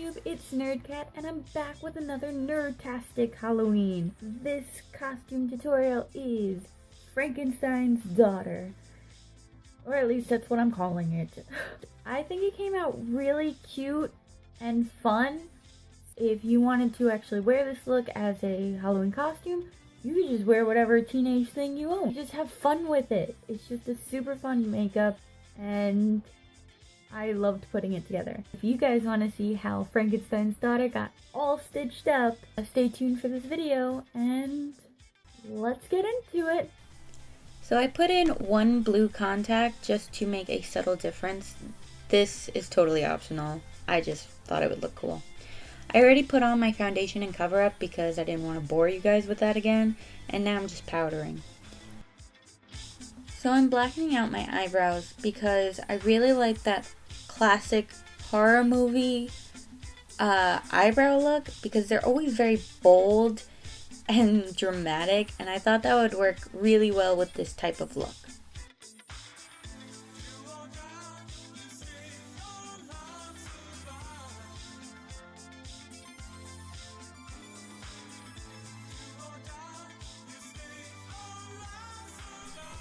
YouTube? It's Nerdcat, and I'm back with another Nerdtastic Halloween. This costume tutorial is Frankenstein's daughter. Or at least that's what I'm calling it. I think it came out really cute and fun. If you wanted to actually wear this look as a Halloween costume, you could just wear whatever teenage thing you own. Just have fun with it. It's just a super fun makeup, and I loved putting it together. If you guys want to see how Frankenstein's daughter got all stitched up, stay tuned for this video, and let's get into it. So I put in one blue contact just to make a subtle difference. This is totally optional. I just thought it would look cool. I already put on my foundation and cover up because I didn't want to bore you guys with that again, and now I'm just powdering. So I'm blackening out my eyebrows because I really like that classic horror movie eyebrow look, because they're always very bold and dramatic, and I thought that would work really well with this type of look.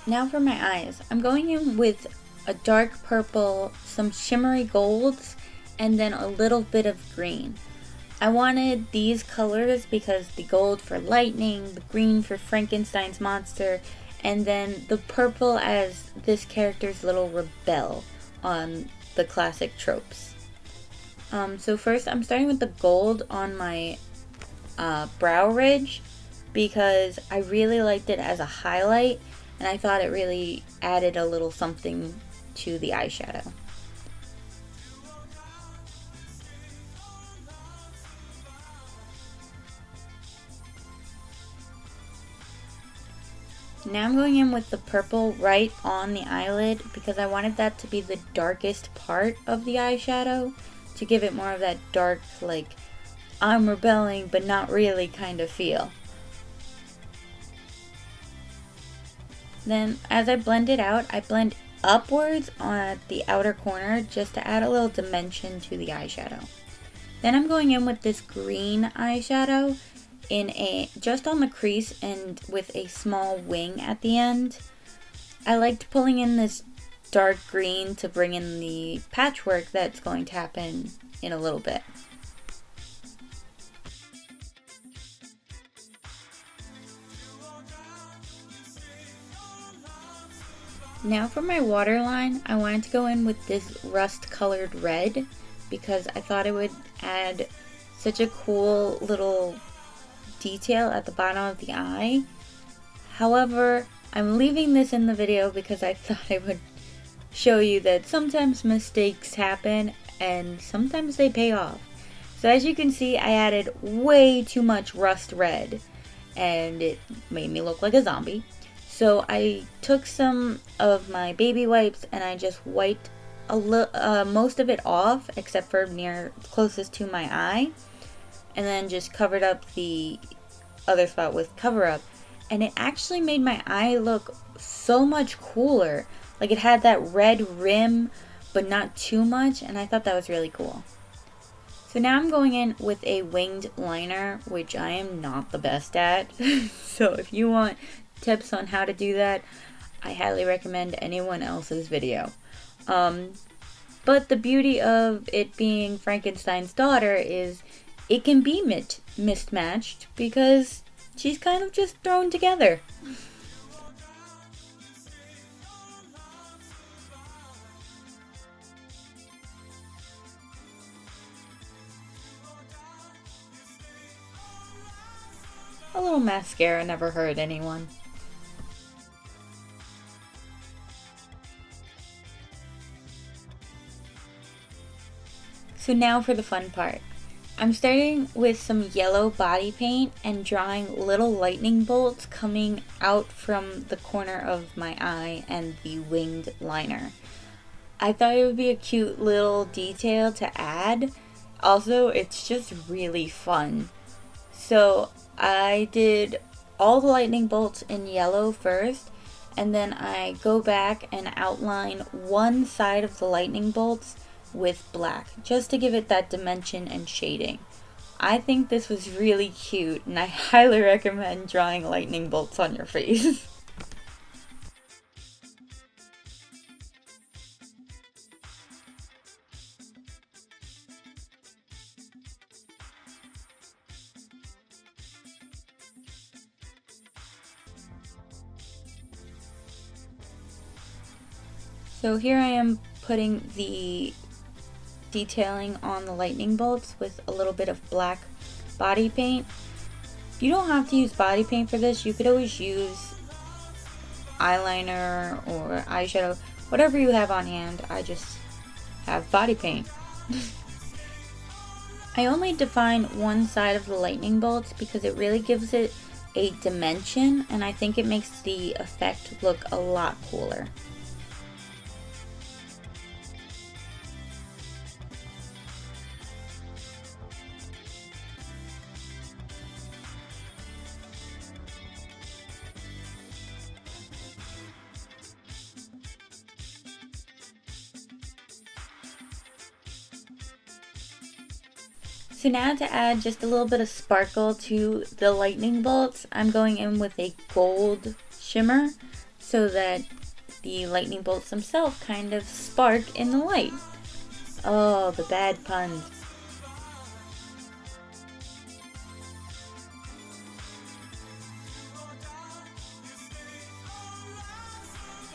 Now for my eyes. I'm going in with a dark purple, some shimmery golds, and then a little bit of green. I wanted these colors because the gold for lightning, the green for Frankenstein's monster, and then the purple as this character's little rebel on the classic tropes. So first I'm starting with the gold on my brow ridge because I really liked it as a highlight, and I thought it really added a little something to the eyeshadow. Now I'm going in with the purple right on the eyelid because I wanted that to be the darkest part of the eyeshadow to give it more of that dark, like, I'm rebelling but not really kind of feel. Then as I blend it out, I blend upwards on the outer corner just to add a little dimension to the eyeshadow. Then I'm going in with this green eyeshadow just on the crease and with a small wing at the end. I liked pulling in this dark green to bring in the patchwork that's going to happen in a little bit. Now for my waterline, I wanted to go in with this rust colored red because I thought it would add such a cool little detail at the bottom of the eye. However, I'm leaving this in the video because I thought it would show you that sometimes mistakes happen and sometimes they pay off. So as you can see, I added way too much rust red and it made me look like a zombie. So I took some of my baby wipes and I just wiped most of it off except for closest to my eye, and then just covered up the other spot with cover up, and it actually made my eye look so much cooler. Like, it had that red rim but not too much, and I thought that was really cool. So now I'm going in with a winged liner, which I am not the best at. So if you want tips on how to do that, I highly recommend anyone else's video. But the beauty of it being Frankenstein's daughter is it can be mismatched because she's kind of just thrown together. A little mascara never hurt anyone. So now for the fun part. I'm starting with some yellow body paint and drawing little lightning bolts coming out from the corner of my eye and the winged liner. I thought it would be a cute little detail to add. Also, it's just really fun. So I did all the lightning bolts in yellow first, and then I go back and outline one side of the lightning bolts with black, just to give it that dimension and shading. I think this was really cute, and I highly recommend drawing lightning bolts on your face. So here I am putting the detailing on the lightning bolts with a little bit of black body paint. You don't have to use body paint for this. You could always use eyeliner or eyeshadow, whatever you have on hand. I just have body paint. I only define one side of the lightning bolts because it really gives it a dimension, and I think it makes the effect look a lot cooler. So now to add just a little bit of sparkle to the lightning bolts, I'm going in with a gold shimmer so that the lightning bolts themselves kind of spark in the light. Oh, the bad puns.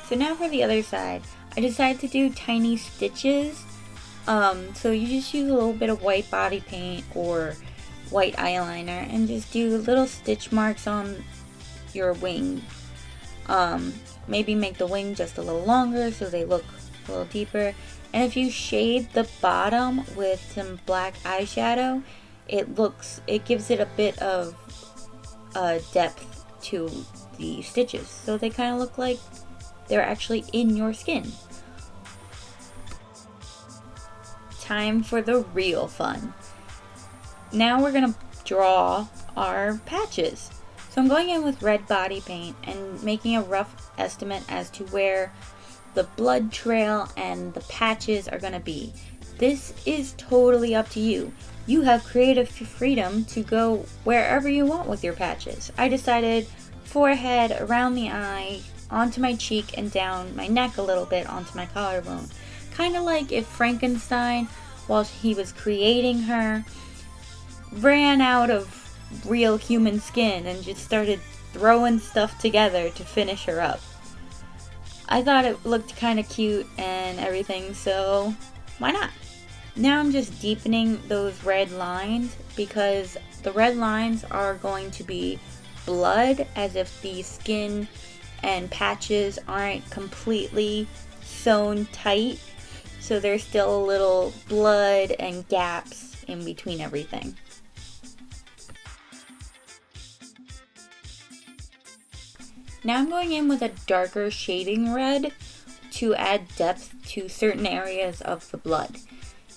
So now for the other side, I decided to do tiny stitches. So you just use a little bit of white body paint or white eyeliner and just do little stitch marks on your wing. Maybe make the wing just a little longer so they look a little deeper. And if you shade the bottom with some black eyeshadow, it gives it a bit of depth to the stitches. So they kind of look like they're actually in your skin. Time for the real fun. Now we're gonna draw our patches. So I'm going in with red body paint and making a rough estimate as to where the blood trail and the patches are gonna be. This is totally up to you. You have creative freedom to go wherever you want with your patches. I decided forehead, around the eye, onto my cheek, and down my neck a little bit onto my collarbone. Kind of like if Frankenstein, while he was creating her, ran out of real human skin and just started throwing stuff together to finish her up. I thought it looked kind of cute and everything, so why not? Now I'm just deepening those red lines because the red lines are going to be blood, as if the skin and patches aren't completely sewn tight. So there's still a little blood and gaps in between everything. Now I'm going in with a darker shading red to add depth to certain areas of the blood.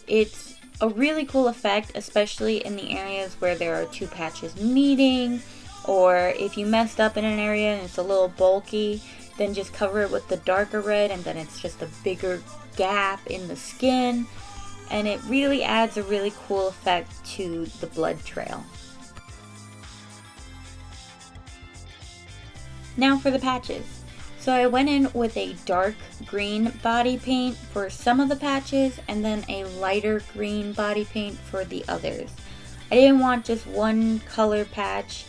It's a really cool effect, especially in the areas where there are two patches meeting, or if you messed up in an area and it's a little bulky, then just cover it with the darker red and then it's just a bigger gap in the skin, and it really adds a really cool effect to the blood trail. Now for the patches. So I went in with a dark green body paint for some of the patches and then a lighter green body paint for the others. I didn't want just one color patch.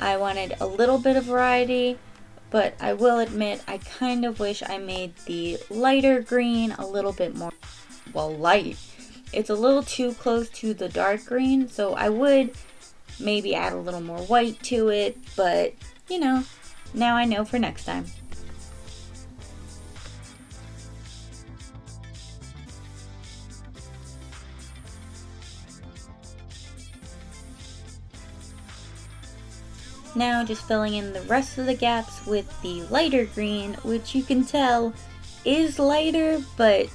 I wanted a little bit of variety, but I will admit I kind of wish I made the lighter green a little bit more, well, light. It's a little too close to the dark green, so I would maybe add a little more white to it, but you know, now I know for next time. Now just filling in the rest of the gaps with the lighter green, which you can tell is lighter, but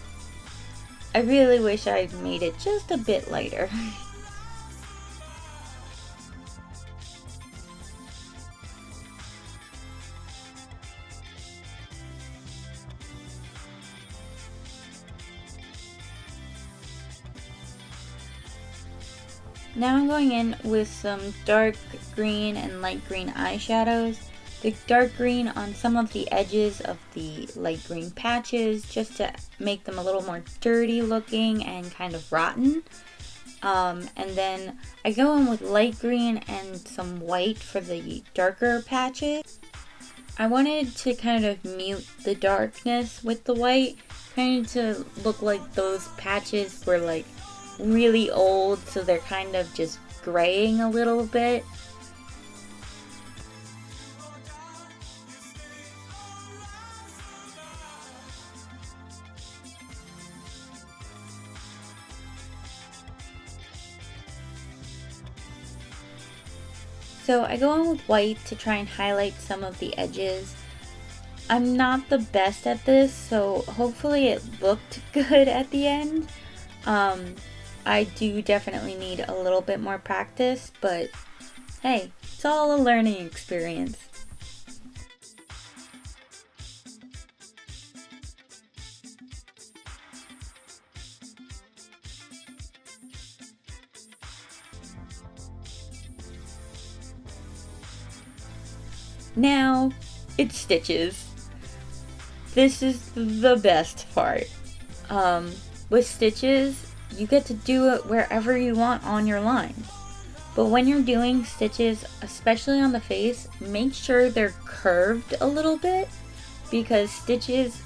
I really wish I made it just a bit lighter. Now I'm going in with some dark green and light green eyeshadows. The dark green on some of the edges of the light green patches just to make them a little more dirty looking and kind of rotten. And then I go in with light green and some white for the darker patches. I wanted to kind of mute the darkness with the white, kind of to look like those patches were like really old, so they're kind of just graying a little bit. So I go in with white to try and highlight some of the edges. I'm not the best at this, so hopefully it looked good at the end. I do definitely need a little bit more practice, but hey, it's all a learning experience. Now, it's stitches. This is the best part. With stitches, you get to do it wherever you want on your lines. But when you're doing stitches, especially on the face, make sure they're curved a little bit because stitches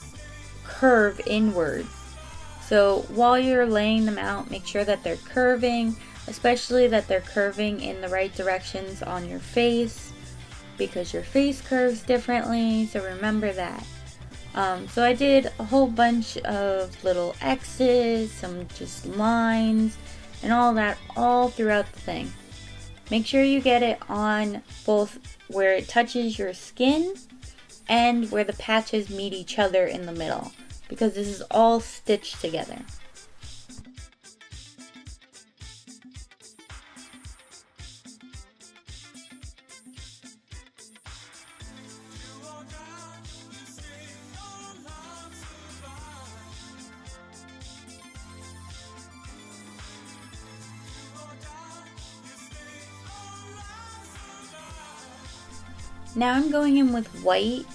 curve inwards. So while you're laying them out, make sure that they're curving, especially that they're curving in the right directions on your face because your face curves differently, so remember that. So I did a whole bunch of little X's, some just lines, and all that all throughout the thing. Make sure you get it on both where it touches your skin and where the patches meet each other in the middle, because this is all stitched together. Now I'm going in with white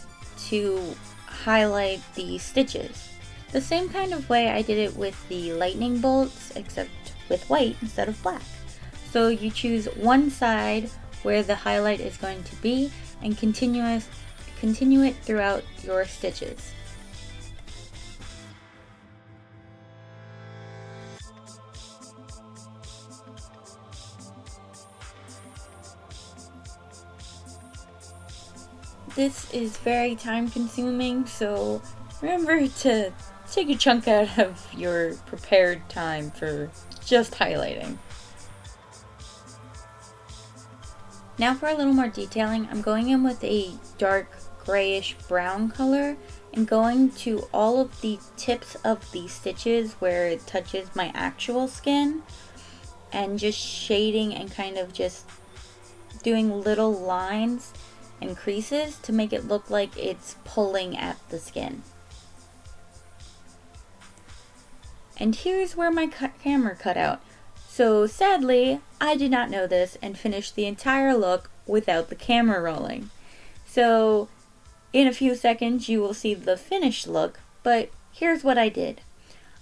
to highlight the stitches. The same kind of way I did it with the lightning bolts, except with white instead of black. So you choose one side where the highlight is going to be and continue it throughout your stitches. This is very time consuming, so remember to take a chunk out of your prepared time for just highlighting. Now for a little more detailing, I'm going in with a dark grayish brown color and going to all of the tips of the stitches where it touches my actual skin and just shading and kind of just doing little lines and creases to make it look like it's pulling at the skin. And here's where my camera cut out. So sadly, I did not know this and finished the entire look without the camera rolling. So in a few seconds you will see the finished look, but here's what I did.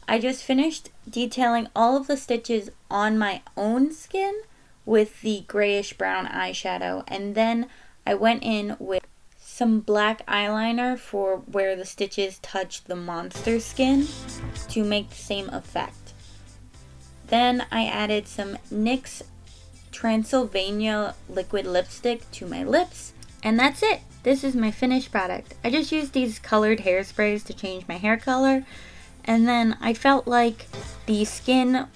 I just finished detailing all of the stitches on my own skin with the grayish brown eyeshadow, and then I went in with some black eyeliner for where the stitches touch the monster skin to make the same effect. Then I added some NYX Transylvania liquid lipstick to my lips, and that's it. This is my finished product. I just used these colored hairsprays to change my hair color, and then I felt like the skin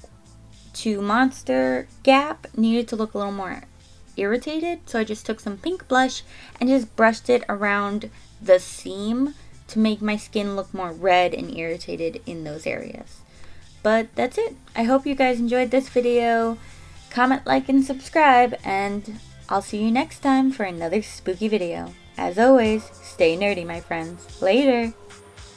to monster gap needed to look a little more irritated, so I just took some pink blush and just brushed it around the seam to make my skin look more red and irritated in those areas. But that's it. I hope you guys enjoyed this video. Comment, like, and subscribe, and I'll see you next time for another spooky video. As always, stay nerdy, my friends. Later!